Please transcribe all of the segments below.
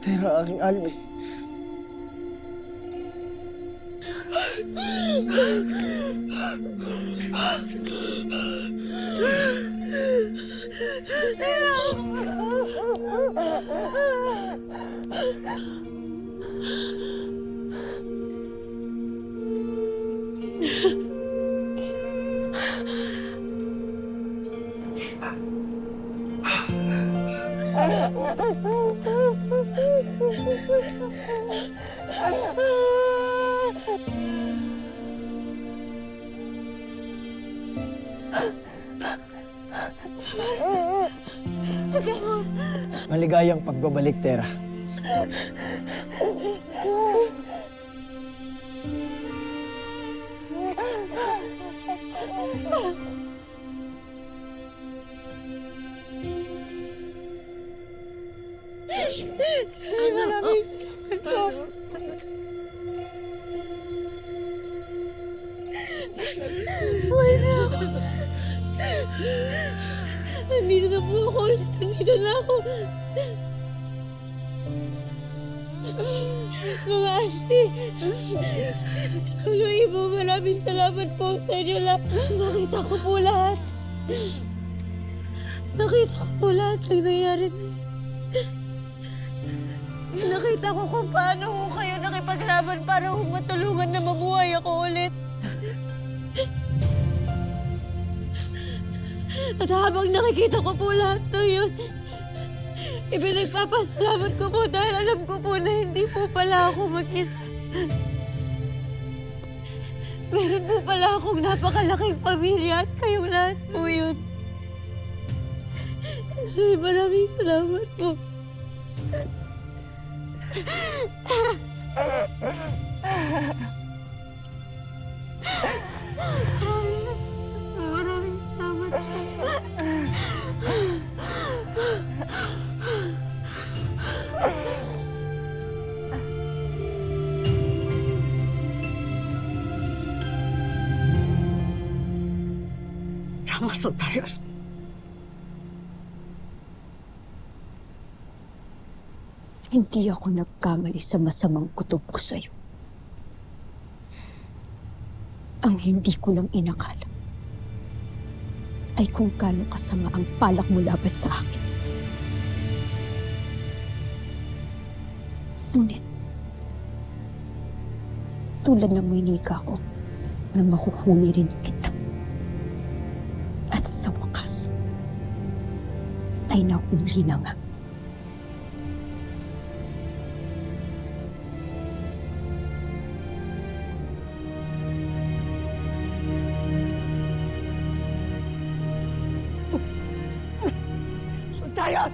Tera, aking Albi. Maligayang pagbabalik, Tera. Maraming salamat po. Okay na ako. Nandito na po ako ulit. Nandito na ako. Mga Ashley, Luis po, maraming salamat po sa inyo lahat. Nakita ko po lahat. Nakita ko po lahat ng nangyari na yun. Nakita ko kung paano ko kayo nakipaglaban para matulungan na mabuhay ako ulit. At habang nakikita ko po lahat ng yun, ipinagpapasalamat ko po dahil alam ko po na hindi po pala ako mag-isa. Meron po pala akong napakalaking pamilya at kayong lahat po yun. Maraming salamat po. Maraming salamat po. Ramos Otarios. Hindi ako nagkamali sa masamang kutob ko sa'yo. Ang hindi ko lang inakala ay kung gaano kasama ang palak mo laban sa akin. Ngunit, tulad ng winika ko, na mahuhuli rin kita. At sa wakas, ay nahuli na nga. Otarios!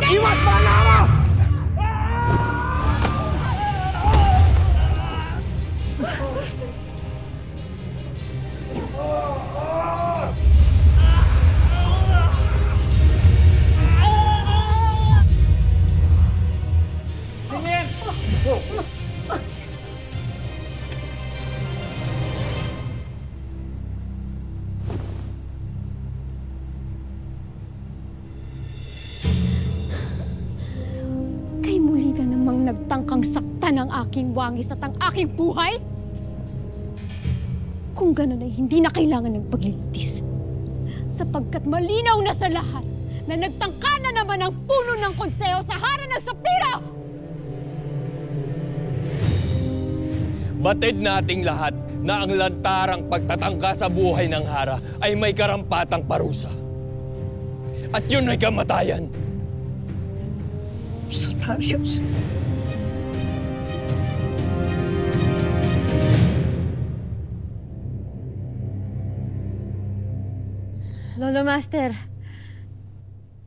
Iwas mga araw! Kay muli na namang nagtangkang saktan ang aking wangis at ang aking buhay? Kung gano'n ay hindi na kailangan ng paglilitis. Sapagkat malinaw na sa lahat na nagtangka na naman ang puno ng konseho sa harang ng Sapira! Batid nating lahat na ang lantarang pagtatangka sa buhay ng Hara ay may karampatang parusa. At yun ay kamatayan. Otarios. Lolo Master,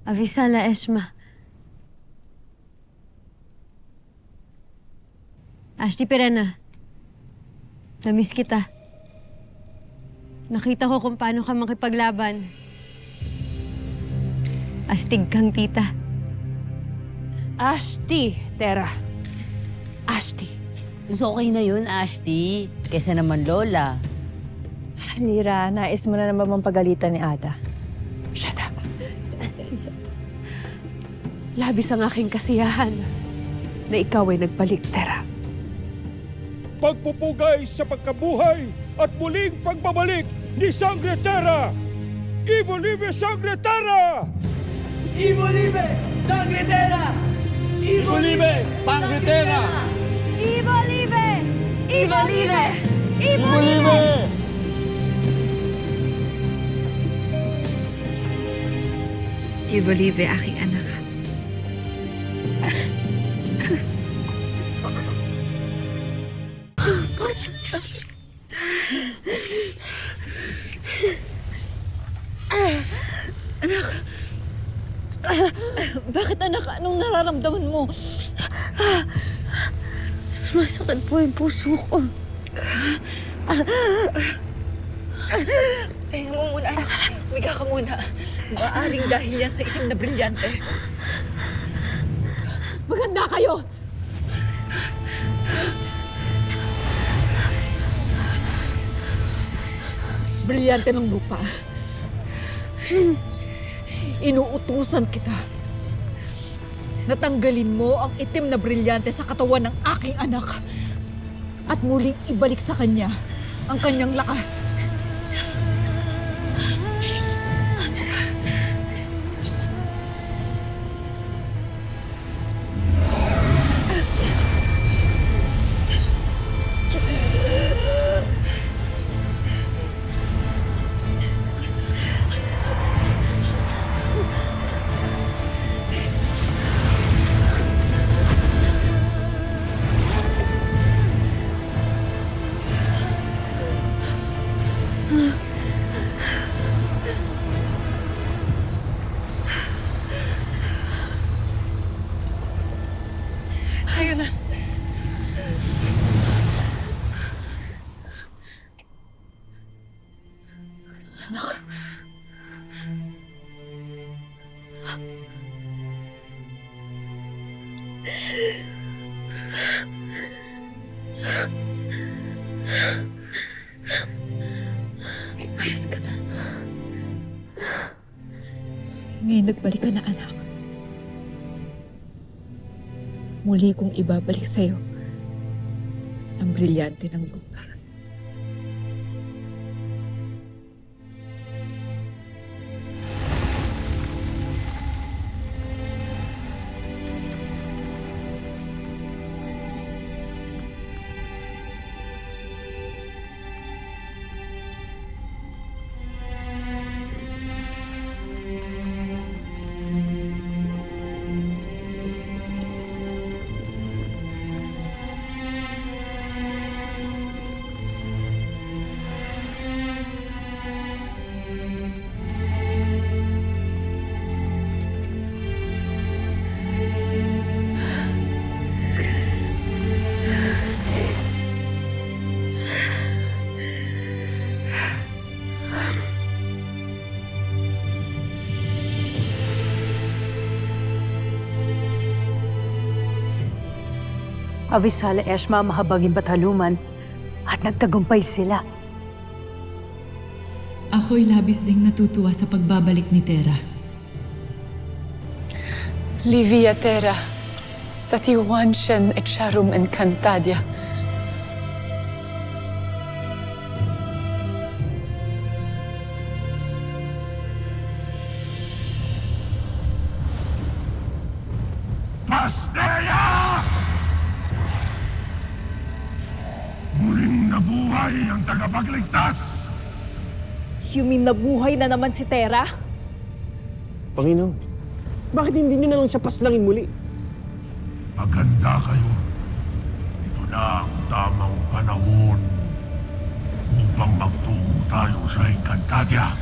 avisa la Esma. Ashley Perena, namiss kita. Nakita ko kung paano ka makipaglaban. Astig kang tita. Ashti, Tera. Ashti. Mas okay na yun, Ashti. Kesa naman Lola. Lira, nais mo na naman mapagalitan ni Ada. Shut up. Labis ang aking kasiyahan na ikaw ay nagbalik, Tera. Pagpupugay sa pagkabuhay at muling pagbabalik ni Sangre Terra! Ivo Live Sangre Terra! Ivo Live! Sangre Terra! Ivo Live! Ivo Live! Ivo Live! Ivo Live, aking anak. Bakit anak? Anong nararamdaman mo? Sumasakit po yung puso ko. Pahinga mo muna, anak. Humiga ka muna. Maaring dahil yan sa itim na brilyante. Maganda kayo! Brilyante ng lupa. Inuutusan kita. Natanggalin mo ang itim na brilyante sa katawan ng aking anak at muling ibalik sa kanya ang kanyang lakas. Tayo na. Ayos ka na. Ngayon nagbalik ka na, anak. Muli kong ibabalik sa'yo ang brilyante ng lupa. Avisala Eshma mahabaging bataluman at nagtagumpay sila. Ako'y labis ding natutuwa sa pagbabalik ni Terra. Livia Terra, sa Tiwanshan et Sharum Encantadia. Pastea! Muling nabuhay ang tagapagligtas! You mean nabuhay na naman si Tera? Panginoon, bakit hindi niyo na lang siya paslangin muli? Maganda kayo. Ito na ang tamang panahon upang magtungo tayo sa Encantadia.